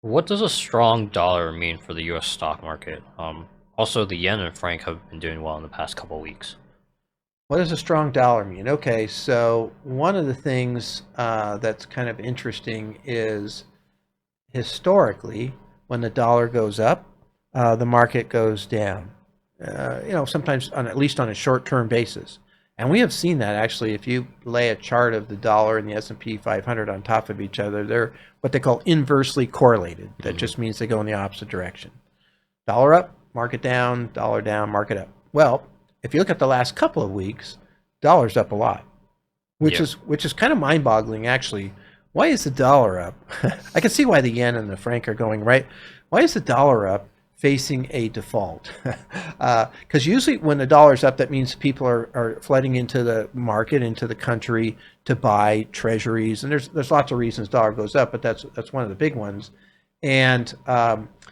What does a strong dollar mean for the U.S. stock market? Also, the yen and franc have been doing well in the past couple of weeks. What does a strong dollar mean? Okay, so one of the things that's kind of interesting is historically, when the dollar goes up, the market goes down. Sometimes at least on a short-term basis, and we have seen that actually. If you lay a chart of the dollar and the S&P 500 on top of each other, they're what they call inversely correlated. That Hmm. just means they go in the opposite direction. Dollar up, market down, market up. Well, if you look at the last couple of weeks, dollar's up a lot, which Yeah. is kind of mind-boggling actually. Why is the dollar up? I can see why the yen and the franc are going right. Why is the dollar up facing a default? Because usually when the dollar's up, that means people are flooding into the market, into the country to buy treasuries, and there's lots of reasons dollar goes up, but that's one of the big ones. And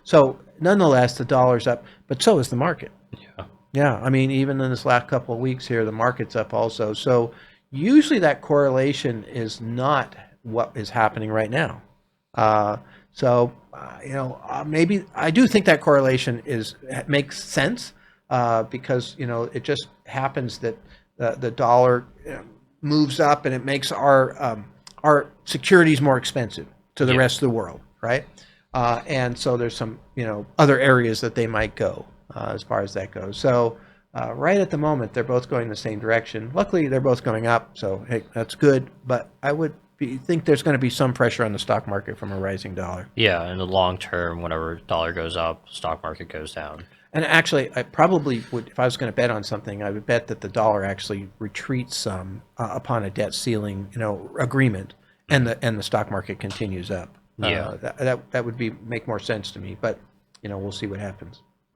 so nonetheless, the dollar's up, but so is the market. Yeah. Yeah, I mean, even in this last couple of weeks here, the market's up also. So usually that correlation is not what is happening right now. Uh, maybe I do think that correlation is makes sense because it just happens that the dollar moves up and it makes our securities more expensive to the Yeah. rest of the world, right? And so there's some other areas that they might go as far as that goes. So right at the moment, they're both going the same direction. Luckily, they're both going up, so hey, that's good. But think there's going to be some pressure on the stock market from a rising dollar. Yeah. In the long term, whenever dollar goes up, stock market goes down. And actually, I probably would, if I was going to bet on something, I would bet that the dollar actually retreats some upon a debt ceiling, agreement, and Mhm. the stock market continues up. Yeah. That would be make more sense to me, but we'll see what happens.